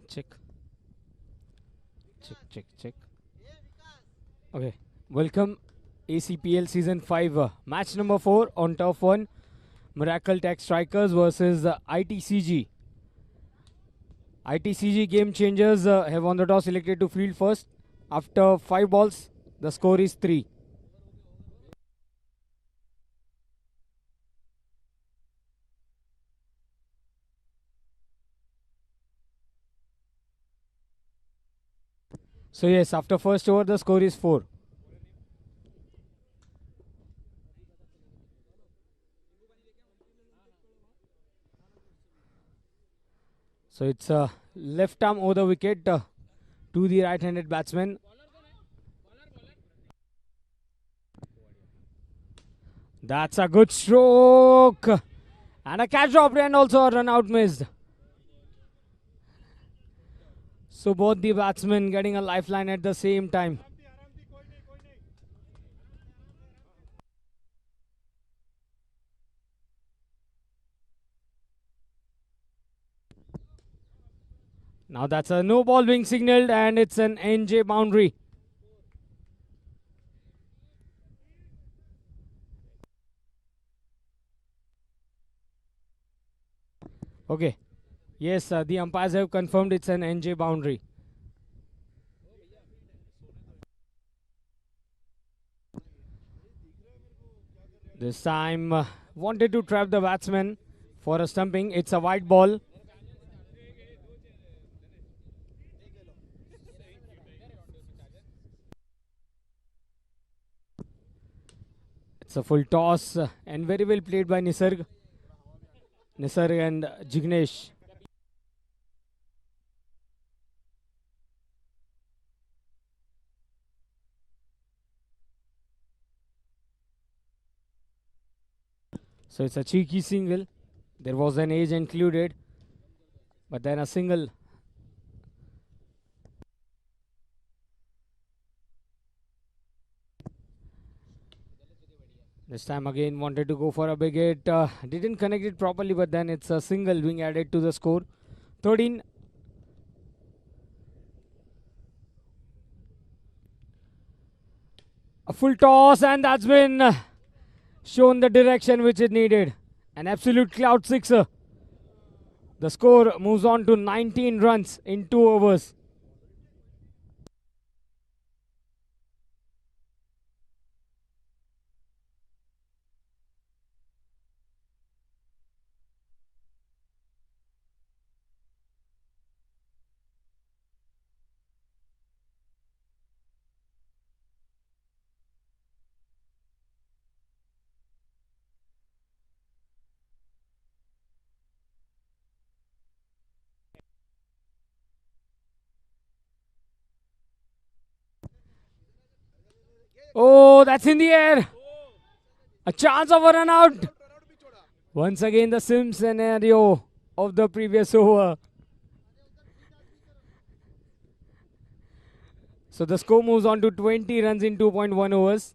Check. Check, check, check. Okay. Welcome ACPL Season 5. Match number 4 on Turf 1. Miracle Tech Strikers versus ITCG. ITCG Game Changers have on the toss selected to field first. After 5 balls, the score is 3. So yes, after first over, the score is 4. So it's a left arm over the wicket to the right-handed batsman. That's a good stroke. And a catch dropped and also a run out missed. So both the batsmen getting a lifeline at the same time. Now that's a no ball being signaled and it's an NJ boundary. Okay. Yes, the umpires have confirmed it's an NJ boundary. This time wanted to trap the batsman for a stumping. It's a wide ball. It's a full toss and very well played by Nisarg. Nisarg and Jignesh. So it's a cheeky single. There was an edge included, but then a single. This time again wanted to go for a big hit. Didn't connect it properly, but then it's a single being added to the score. 13. A full toss and that's been shown the direction which it needed. An absolute cloud sixer. The score moves on to 19 runs in 2 overs. Oh, that's in the air. A chance of a run out. Once again, the sim scenario of the previous over. So the score moves on to 20 runs in 2.1 overs.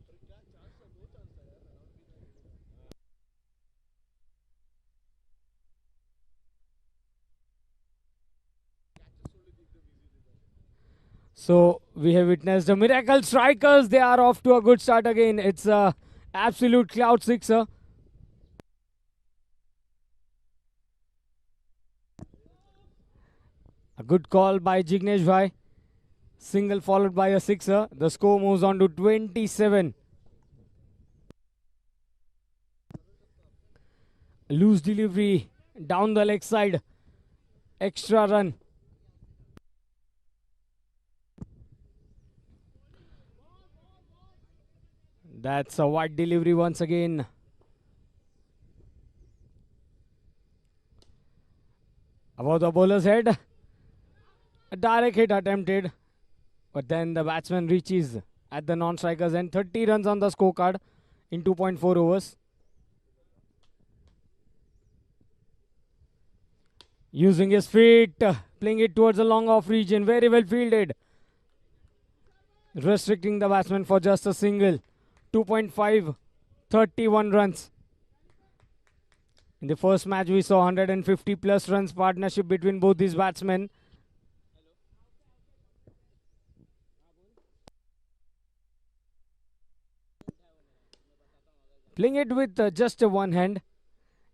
So we have witnessed the Miracle Strikers. They are off to a good start again. It's a absolute cloud sixer. A good call by Jignesh Bhai. Single followed by a sixer. The score moves on to 27. Loose delivery down the leg side. Extra run. That's a wide delivery once again. Above the bowler's head. A direct hit attempted. But then the batsman reaches at the non-strikers and 30 runs on the scorecard in 2.4 overs. Using his feet, playing it towards the long off region. Very well fielded. Restricting the batsman for just a single. 2.5, 31 runs. In the first match, we saw 150 plus runs partnership between both these batsmen. Playing it with just one hand.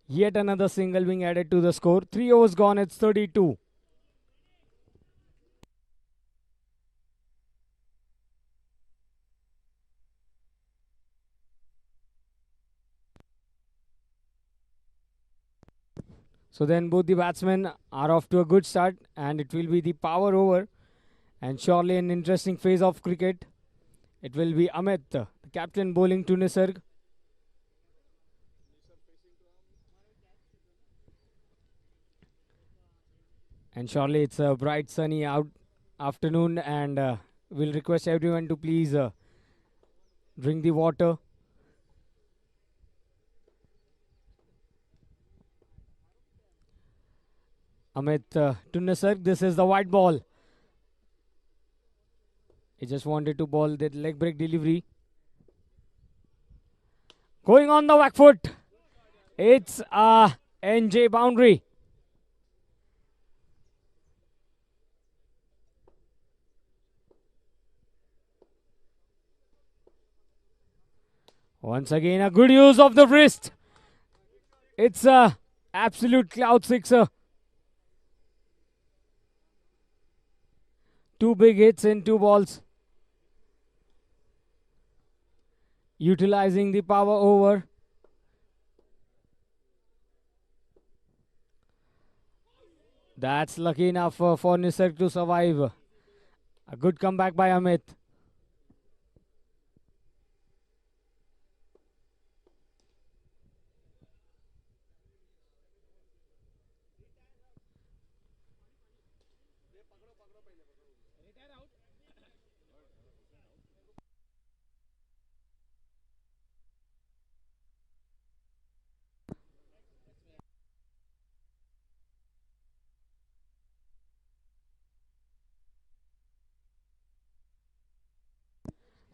Yet another single being added to the score. 3 overs gone, it's 32. So then both the batsmen are off to a good start, and it will be the power over, and surely an interesting phase of cricket. It will be Amit, the captain, bowling to Nisarg. And surely it's a bright sunny afternoon, and we'll request everyone to please drink the water. Amit to Nisarg, this is the white ball. He just wanted to ball that leg break delivery. Going on the back foot. It's a NJ boundary. Once again, a good use of the wrist. It's a absolute cloud sixer. Two big hits in 2 balls. Utilizing the power over. That's lucky enough for Nisarg to survive. A good comeback by Amit.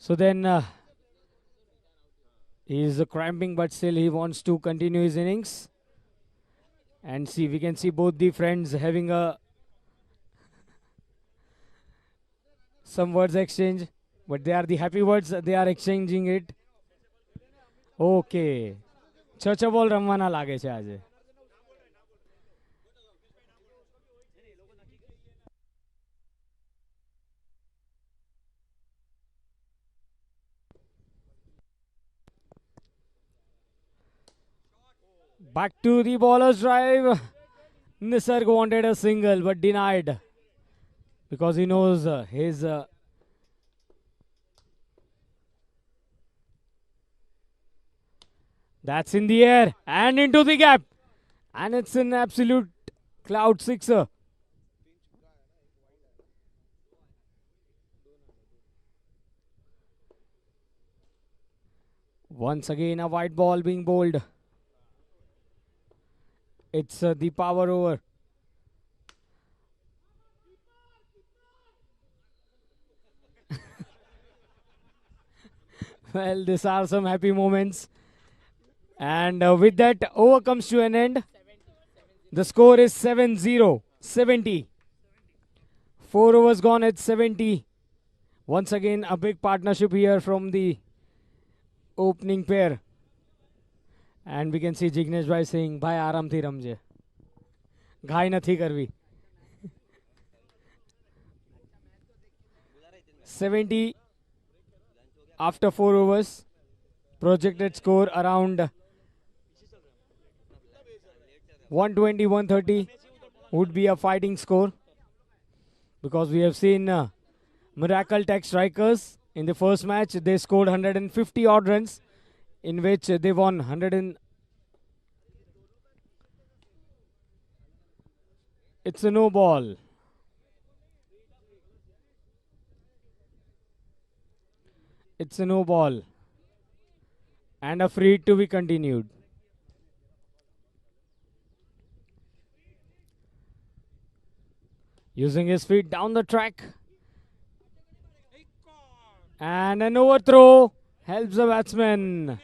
So then he is cramping, but still he wants to continue his innings. And see, we can see both the friends having some words exchange, but they are the happy words. They are exchanging it. Okay. છ બોલ રમવાના લાગે છે આજે. Back to the bowler's drive. Nisarg wanted a single but denied because he knows his that's in the air and into the gap, and it's an absolute cloud sixer. Once again a white ball being bowled. It's the power over. Well, these are some happy moments. And with that, over comes to an end. The score is 7-0, 70. 4 overs gone at 70. Once again, a big partnership here from the opening pair. And we can see Jignesh Bhai saying, Bhai aaram thi ramje. Ghai nathi karvi. 70 after 4 overs. Projected score around 120, 130 would be a fighting score, because we have seen Miracle Tech Strikers in the first match. They scored 150 odd runs, in which they won 100. It's a no ball. It's a no ball. And a free hit to be continued. Using his feet down the track. And an overthrow helps the batsman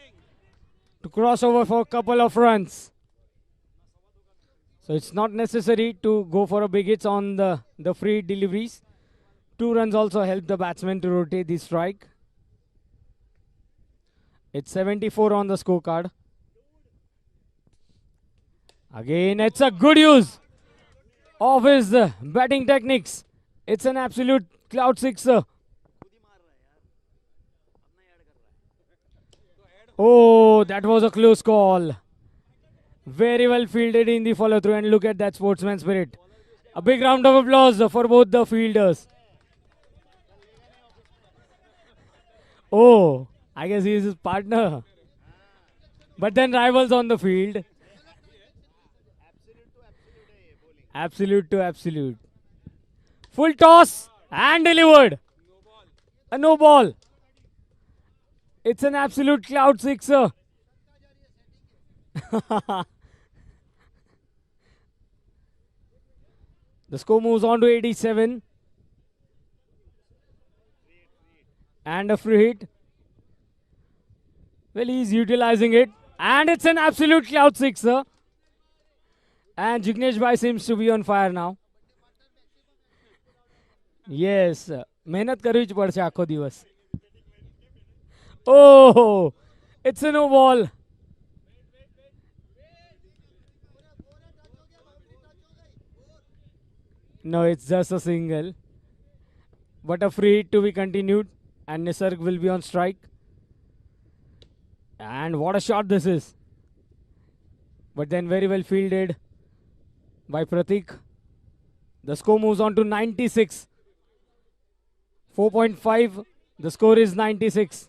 to cross over for a couple of runs. So it's not necessary to go for a big hits on the free deliveries. 2 runs also help the batsman to rotate the strike. It's 74 on the scorecard. Again, it's a good use of his batting techniques. It's an absolute cloud sixer. Oh, that was a close call. Very well fielded in the follow through, and look at that sportsman spirit. A big round of applause for both the fielders. Oh, I guess he is his partner. But then rivals on the field. Absolute to absolute. Full toss and delivered. A no ball. It's an absolute cloud sixer. The score moves on to 87. And a free hit. Well, he's utilizing it. And it's an absolute cloud sixer. And Jignesh Bhai seems to be on fire now. Yes. મહેનત કરવી જ પડશે આખો દિવસ. Oh, it's a no ball. No, it's just a single. But a free hit to be continued. And Nisarg will be on strike. And what a shot this is. But then very well fielded by Pratik. The score moves on to 96. 4.5. The score is 96.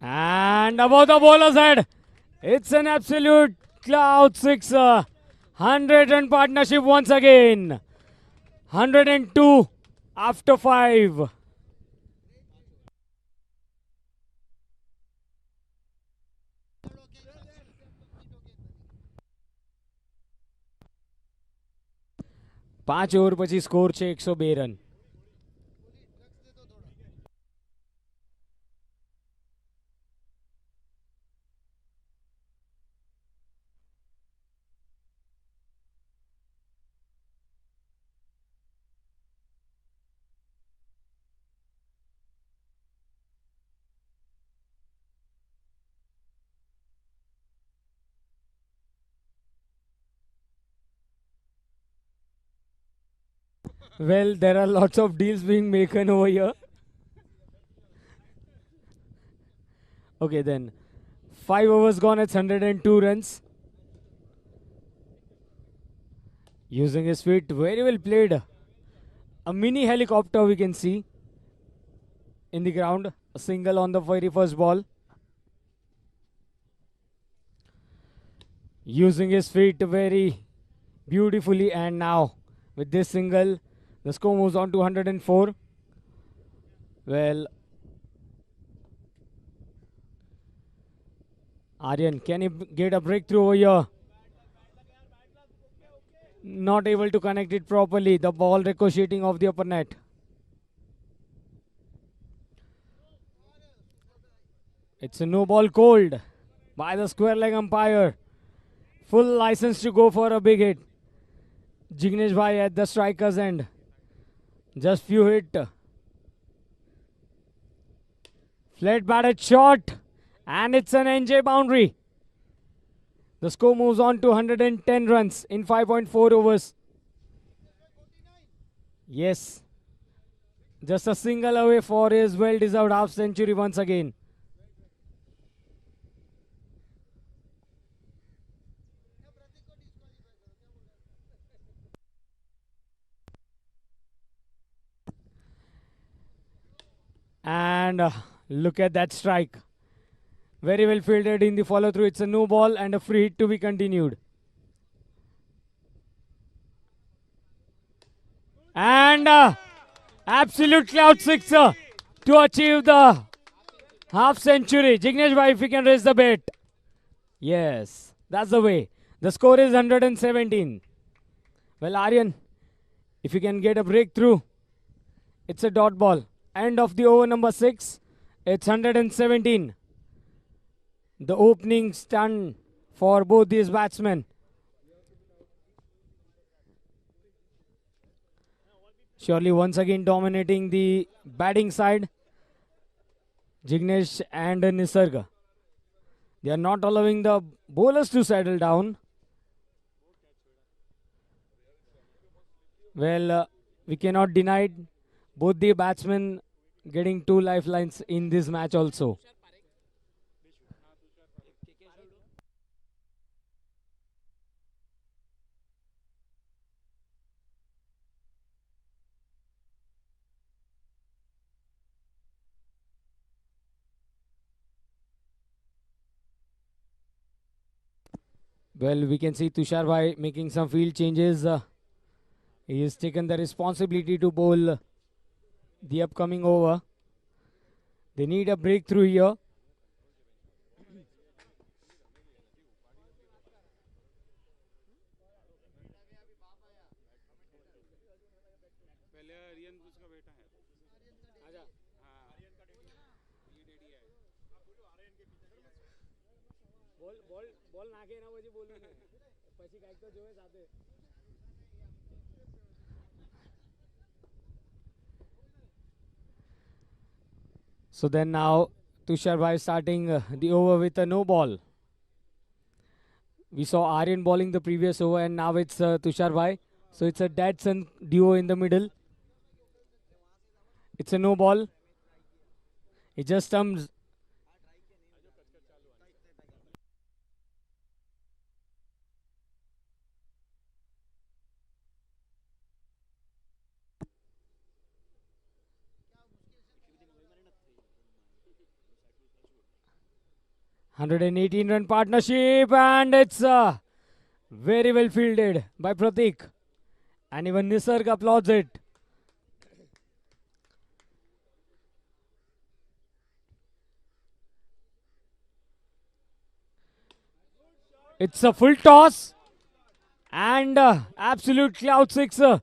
And above the bowler's head, it's an absolute cloud sixer. 100 run partnership once again. 102 after 5. પાંચ over પછી score છે 102 run. Well, there are lots of deals being made over here. Okay, then. 5 overs gone, it's 102 runs. Using his feet, very well played. A mini helicopter we can see in the ground. A single on the very first ball. Using his feet very beautifully, and now with this single, the score moves on to 104. Well, Aryan, can he get a breakthrough over here? Not able to connect it properly. The ball ricocheting off the upper net. It's a no ball called by the square leg umpire. Full license to go for a big hit. Jignesh Bhai at the striker's end. Just few hit. Flat batted shot. And it's an NJ boundary. The score moves on to 110 runs in 5.4 overs. Yes. Just a single away for his well-deserved half century once again. And look at that strike. Very well fielded in the follow through. It's a no ball and a free hit to be continued. And absolute cloud sixer to achieve the half century. Jignesh Bhai, if he can raise the bat. Yes, that's the way. The score is 117. Well, Aryan, if you can get a breakthrough, it's a dot ball. End of the over number 6. It's 117. The opening stun for both these batsmen. Surely once again dominating the batting side. Jignesh and Nisarga. They are not allowing the bowlers to settle down. Well, we cannot deny both the batsmen getting 2 lifelines in this match also. Well, we can see Tushar Bhai making some field changes. He has taken the responsibility to bowl the upcoming over. They need a breakthrough here. So then now Tushar Bhai starting the over with a no ball. We saw Aryan bowling the previous over and now it's Tushar Bhai. So it's a dad son duo in the middle. It's a no ball. It just comes. ...118 run partnership and it's very well fielded by Pratik. And even Nisarg applauds it. It's a full toss and absolute cloud sixer.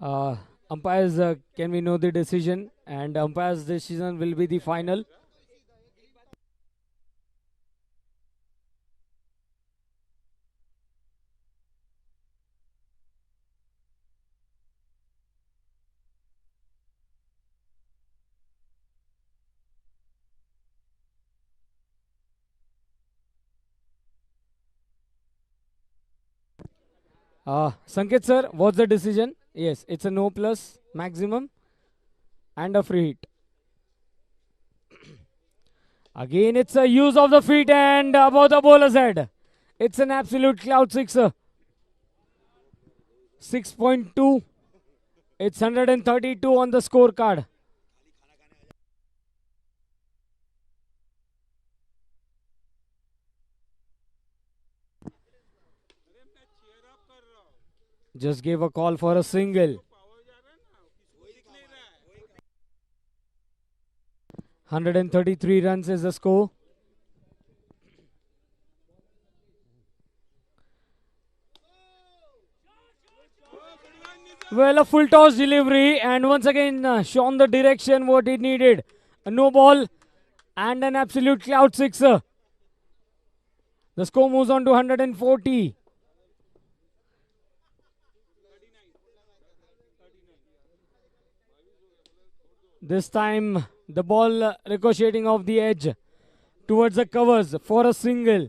Uh, Umpires, can we know the decision? And umpires' decision will be the final. Sanket sir, what's the decision? Yes, it's a no plus maximum and a free hit. Again, it's a use of the feet and above the bowler's head. It's an absolute cloud sixer. 6.2. It's 132 on the scorecard. Just gave a call for a single. 133 runs is the score. Well, a full toss delivery, and once again shown the direction what it needed. A no ball and an absolute cloud sixer. The score moves on to 140. This time the ball ricocheting off the edge towards the covers for a single.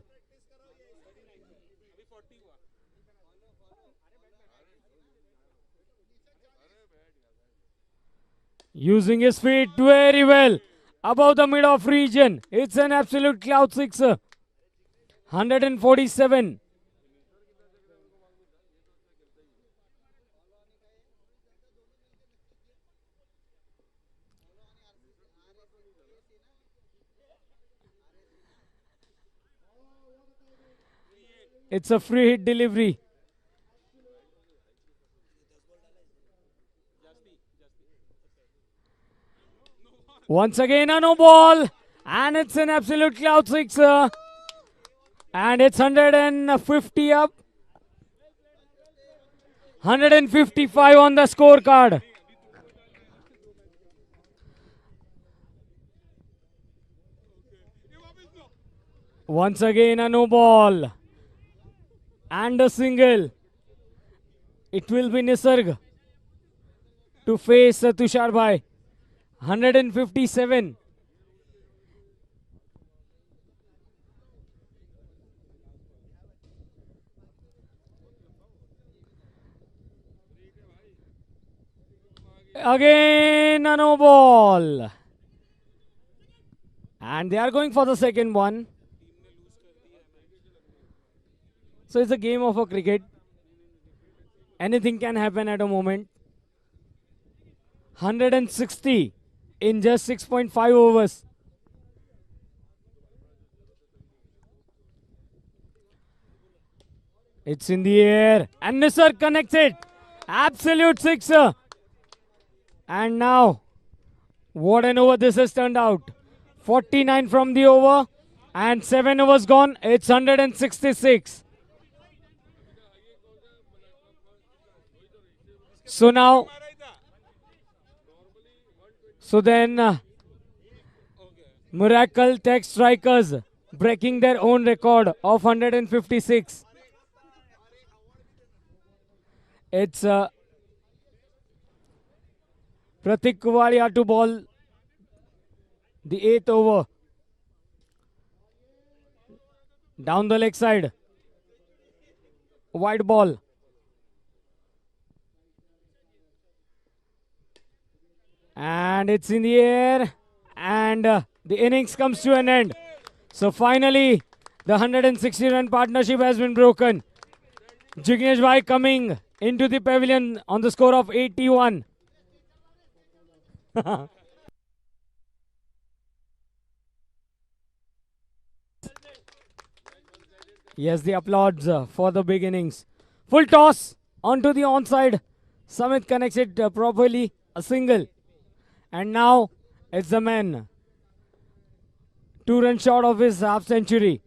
Using his feet very well above the mid-off region. It's an absolute cloud sixer. 147. It's a free hit delivery. Once again a no ball, and it's an absolute cloud sixer. And it's 150 up. 155 on the scorecard. Once again a no ball. And a single. It will be Nisarg to face Tushar Bhai. 157. Again a no ball. And they are going for the second one. So it's a game of a cricket. Anything can happen at a moment. 160 in just 6.5 overs. It's in the air. And Nisar connects it. Absolute sixer. And now, what an over this has turned out. 49 from the over. And 7 overs gone. It's 166. So now, Miracle Tech Strikers breaking their own record of 156. It's Pratik Kuvadia to ball the 8th over. Down the leg side. Wide ball. And it's in the air. And the innings comes to an end. So finally, the 160 run partnership has been broken. Jignesh Bhai coming into the pavilion on the score of 81. Yes, the applause for the big innings. Full toss onto the onside. Samit connects it properly. A single. And now it's the man. 2-run short of his half century.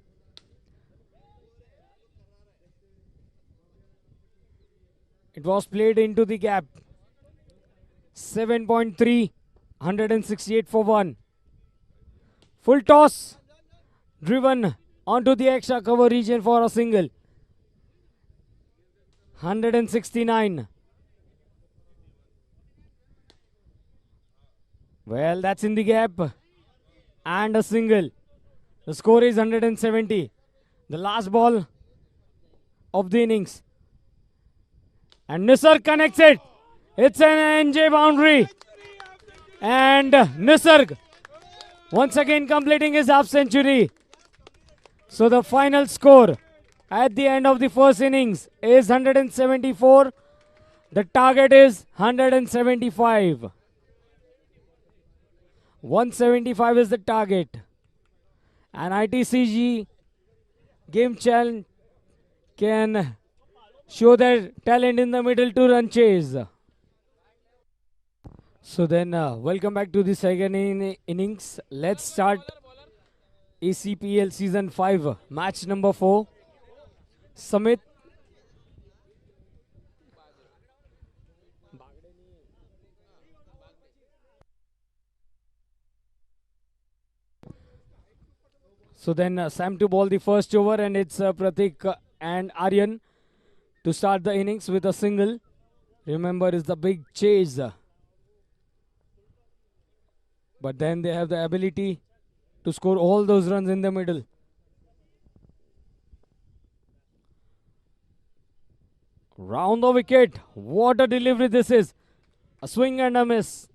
It was played into the gap. 7.3, 168 for 1. Full toss. Driven onto the extra cover region for a single. 169. Well, that's in the gap. And a single. The score is 170. The last ball of the innings. And Nisarg connects it. It's an NJ boundary. And Nisarg once again completing his half century. So the final score at the end of the first innings is 174. The target is 175. 175 is the target. And ITCG Game Challenge can show their talent in the middle to run chase. So then, welcome back to the second innings. Let's start ACPL Season 5, match number 4. Samit So then Sam to ball the first over, and it's Pratik and Aryan to start the innings with a single. Remember, it's the big chase. But then they have the ability to score all those runs in the middle. Round the wicket. What a delivery this is. A swing and a miss.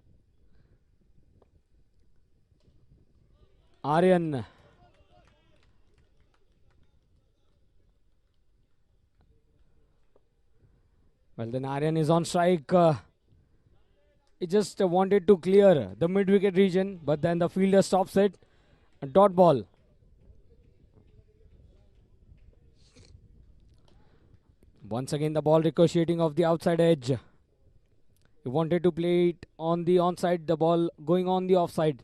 Aryan. Well, then Aryan is on strike. He just wanted to clear the mid-wicket region, but then the fielder stops it. A dot ball. Once again, the ball ricocheting off the outside edge. He wanted to play it on the onside, the ball going on the offside.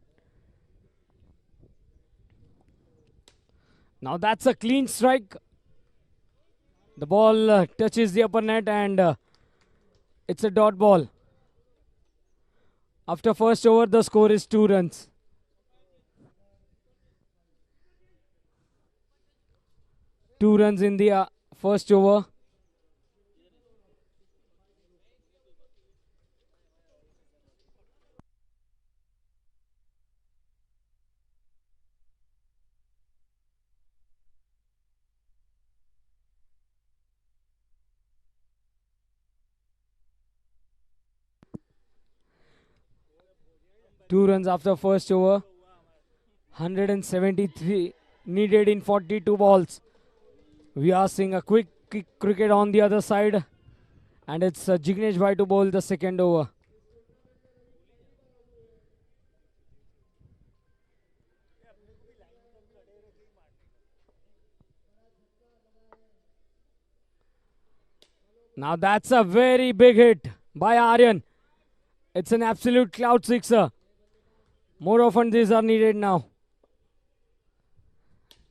Now that's a clean strike. The ball touches the upper net, and it's a dot ball. After first over, the score is 2 runs. Two runs in the first over. Two runs after first over. 173 needed in 42 balls. We are seeing a quick cricket on the other side. And it's Jignesh Bhai to bowl the second over. Now that's a very big hit by Aryan. It's an absolute cloud sixer. More often these are needed now.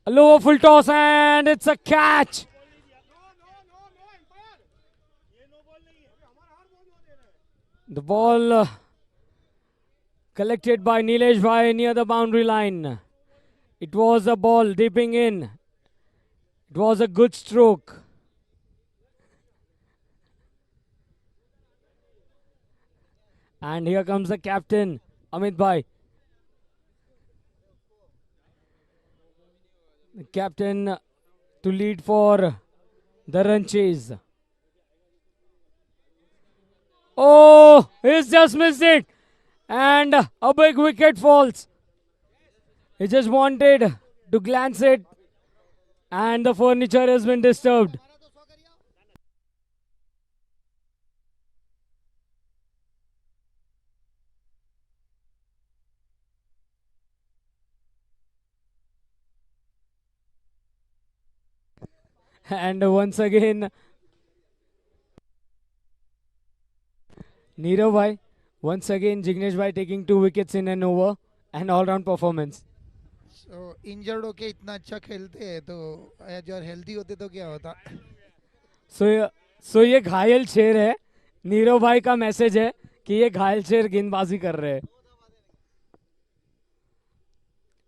A lower full toss and it's a catch. The ball collected by Nilesh Bhai near the boundary line. It was a ball dipping in. It was a good stroke. And here comes the captain, Amit Bhai. The captain to lead for the run chase. Oh, he's just missed it. And a big wicket falls. He just wanted to glance it. And the furniture has been disturbed. And once again, Neerav Bhai. Once again, Jignesh Bhai taking 2 wickets in an over. And all-round performance. So injured होके इतना अच्छा खेलते हैं तो अगर healthy होते तो क्या होता. सो ये घायल शेर है. नीरव भाई का मैसेज है कि ये घायल शेर गेंदबाजी कर रहे हैं.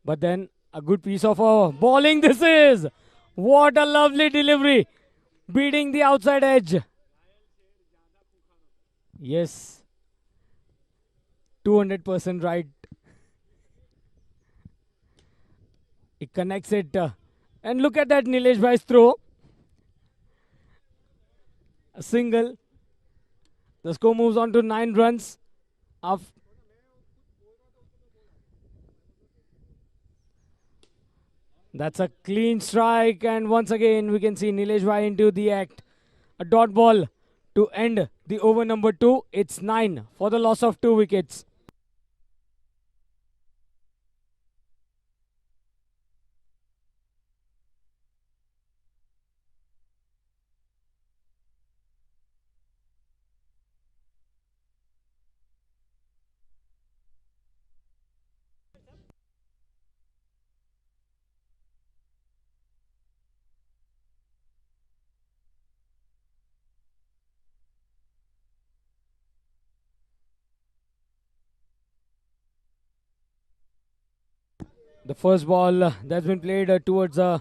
But then a good piece of bowling this is. What a lovely delivery. Beating the outside edge. Yes. 200% right. He connects it. And look at that Nilesh Bhai's throw. A single. The score moves on to 9 runs. That's a clean strike, and once again we can see Nilesh Bhai into the act. A dot ball to end the over number 2. It's 9 for the loss of 2 wickets. The first ball that's been played towards the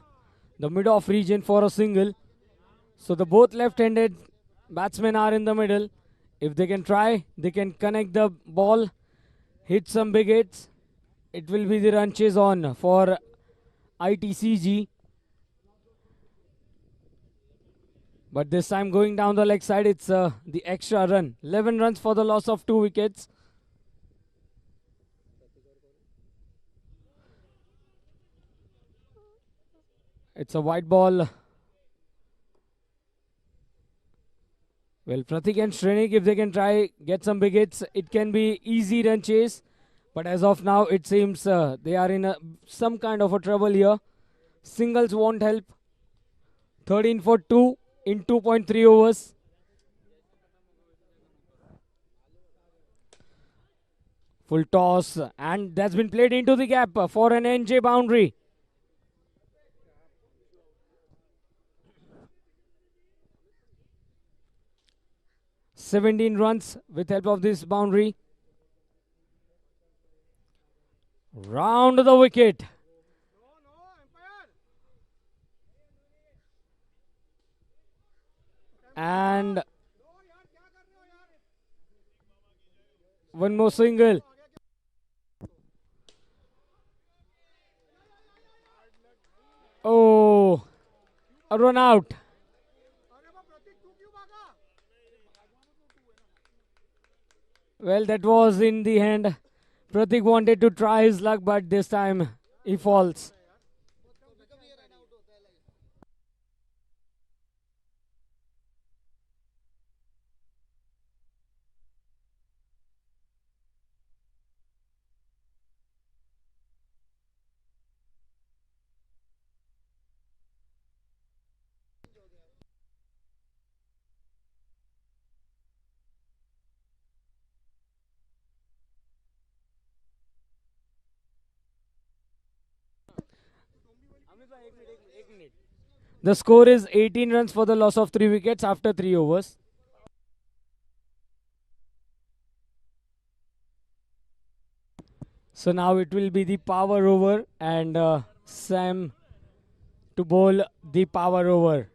mid-off region for a single. So the both left-handed batsmen are in the middle. If they can try, they can connect the ball, hit some big hits. It will be the run chase on for ITCG. But this time going down the leg side, it's the extra run. 11 runs for the loss of 2 wickets. It's a white ball. Well, Pratik and Shrenik, if they can try get some big hits, it can be easy run chase. But as of now, it seems they are in some kind of a trouble here. Singles won't help. 13 for 2 in 2.3 overs. Full toss, and that's been played into the gap for an NJ boundary. "17 runs with help of this boundary. Round the wicket. And one more single. Oh, a run out. Well, that was in the end. Pratik wanted to try his luck, but this time he falls. The score is 18 runs for the loss of 3 wickets after 3 overs. So now it will be the power over, and Sam to bowl the power over.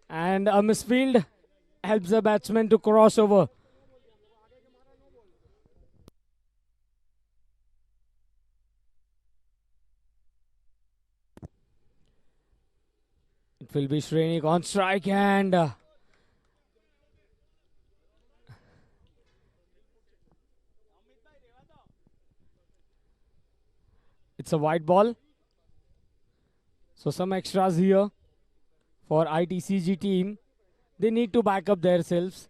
And a misfield helps the batsman to cross over. It will be Shrenik on strike, and it's a white ball. So some extras here for ITCG team. They need to back up themselves.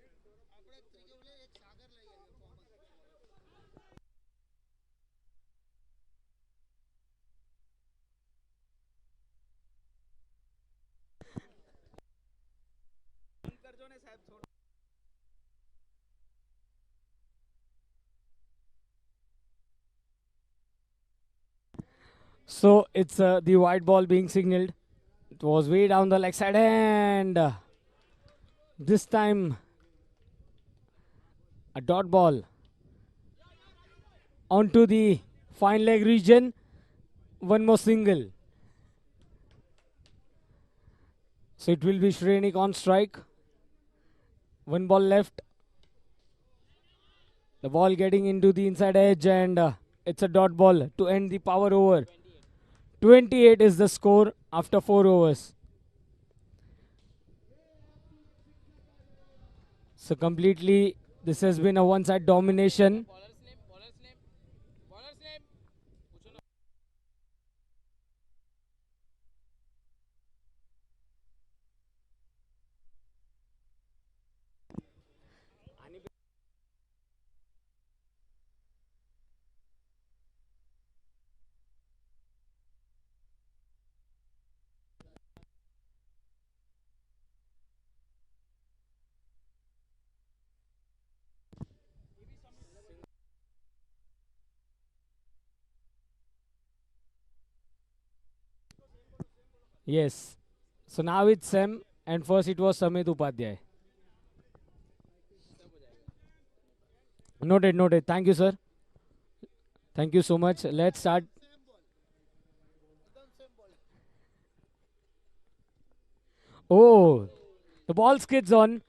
So it's the white ball being signaled. It was way down the leg side, and this time a dot ball onto the fine leg region. One more single. So it will be Shrenik on strike. One ball left. The ball getting into the inside edge, and it's a dot ball to end the power over. 28 is the score after 4 overs. So completely this has been a one-side domination. Yes. So now it's Sam, and first it was Samit Upadhyay. Noted, noted. Thank you, sir. Thank you so much. Let's start. Oh, the ball skids on,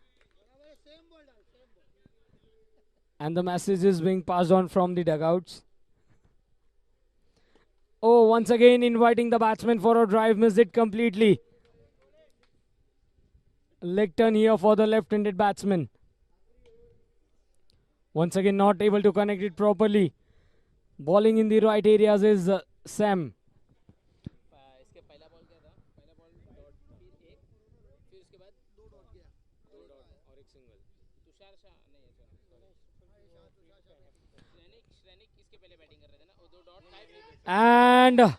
and the message is being passed on from the dugouts. Oh, once again inviting the batsman for a drive, missed it completely. Leg turn here for the left-handed batsman. Once again, not able to connect it properly. Bowling in the right areas is Sam. And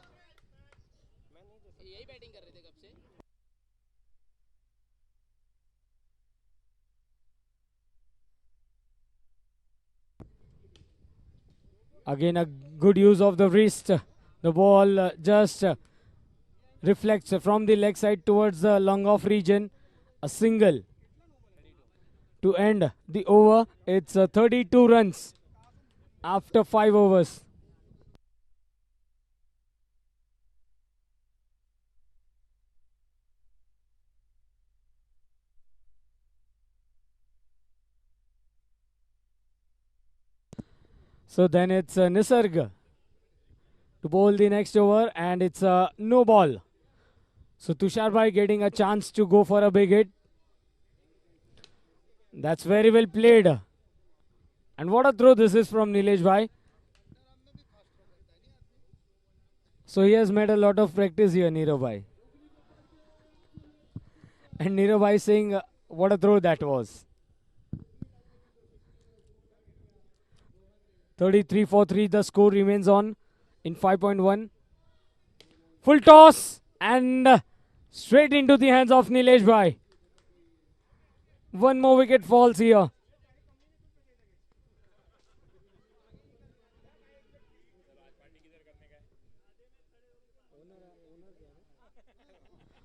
again a good use of the wrist. The ball just reflects from the leg side towards the long off region. A single to end the over. It's 32 runs after 5 overs. So then it's Nisarg to bowl the next over, and it's a no ball. So Tushar Bhai getting a chance to go for a big hit. That's very well played. And what a throw this is from Nilesh Bhai. So he has made a lot of practice here, Nirav Bhai. And Nirav Bhai saying, what a throw that was. 33 for 3, the score remains on in 5.1. Full toss and straight into the hands of Nilesh Bhai. One more wicket falls here.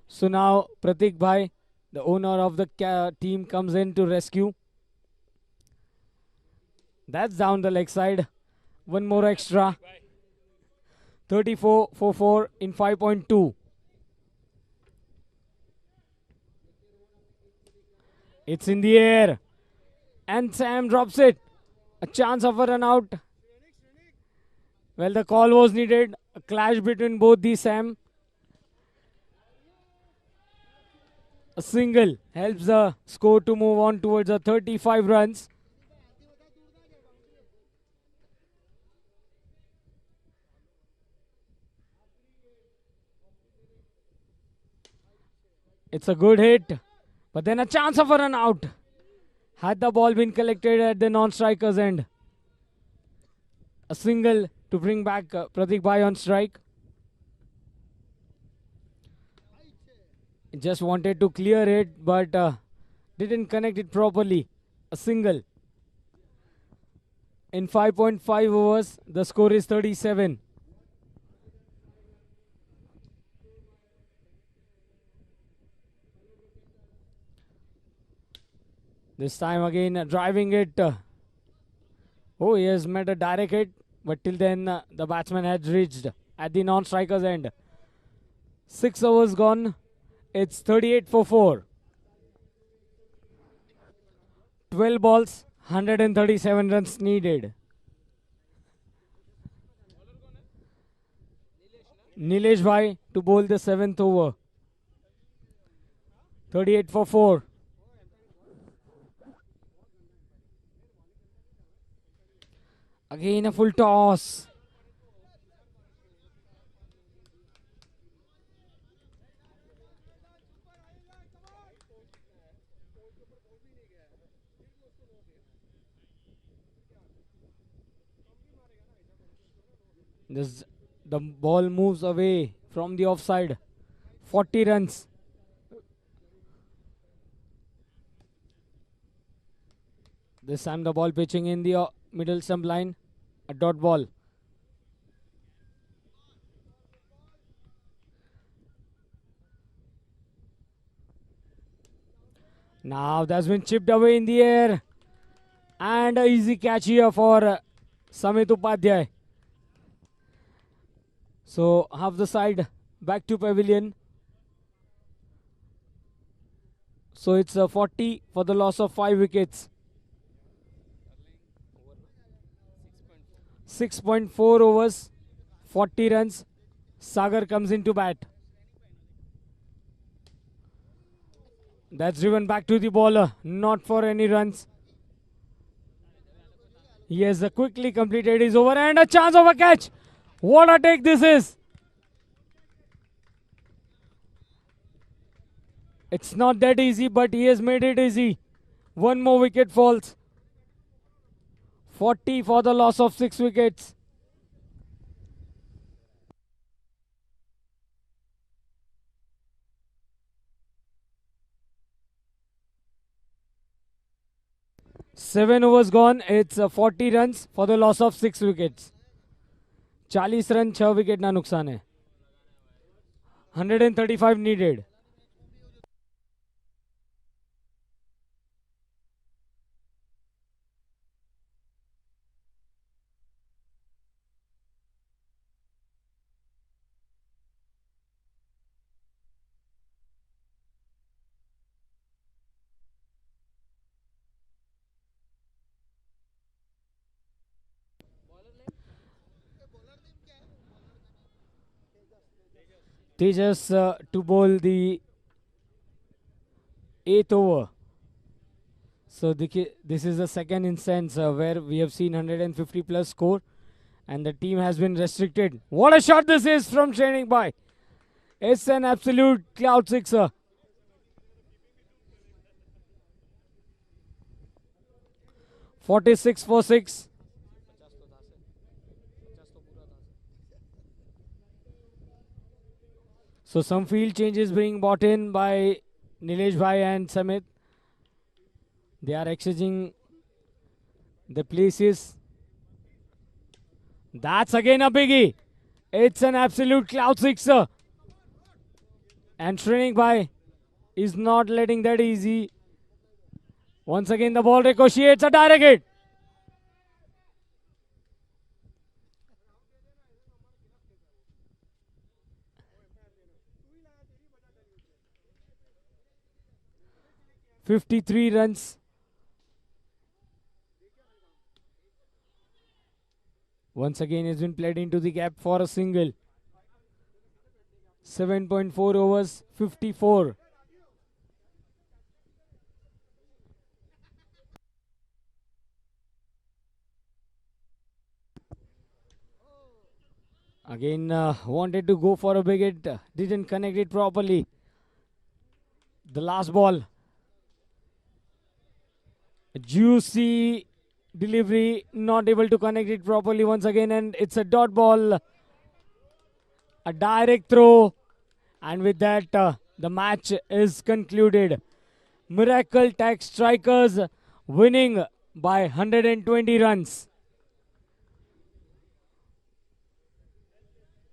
So now Pratik Bhai, the owner of the team, comes in to rescue. That's down the leg side. One more extra. 34 for 4 in 5.2. It's in the air. And Sam drops it. A chance of a run out. Well, the call was needed. A clash between both the Sam. A single helps the score to move on towards the 35 runs. It's a good hit, but then a chance of a run out. Had the ball been collected at the non-striker's end. A single to bring back Pratik Bhai on strike. Just wanted to clear it, but didn't connect it properly. A single. In 5.5 overs, the score is 37. This time again driving it. Oh, he has made a direct hit, but till then the batsman had reached at the non-striker's end. 6 overs gone. It's 38 for 4. 12 balls, 137 runs needed. Nilesh Bhai to bowl the 7th over. 38 for 4. Again a full toss. The ball moves away from the offside. 40 runs. This time the ball pitching in the middle stump line. A dot ball. Now that's been chipped away in the air. And an easy catch here for Samit Upadhyay. So half the side back to pavilion. So it's a 40 for the loss of 5 wickets. 6.4 overs, 40 runs. Sagar comes into bat. That's driven back to the bowler, not for any runs. He has quickly completed his over and a chance of a catch. What a take this is. It's not that easy, but he has made it easy. One more wicket falls. 40 for the loss of 6 wickets. Seven overs gone. It's 40 runs for the loss of 6 wickets. 40 run 6 wicket ना नुकसान है. 135 needed. Tejas to bowl the 8th over. So this is the second instance where we have seen 150 plus score and the team has been restricted. What a shot this is from Shrenik Bhai. It's an absolute cloud sixer. (46 for 6). So some field changes being brought in by Nilesh Bhai and Samit. They are exchanging the places. That's again a biggie. It's an absolute cloud sixer. And Shrenik Bhai is not letting that easy. Once again the ball ricochets, a direct hit. (53 runs). Once again has been played into the gap for a single. 7.4 overs, 54. Again wanted to go for a big hit, didn't connect it properly. The last ball. Juicy delivery, not able to connect it properly once again, and it's a dot ball. A direct throw, and with that the match is concluded. Miracle Tech Strikers winning by 120 runs.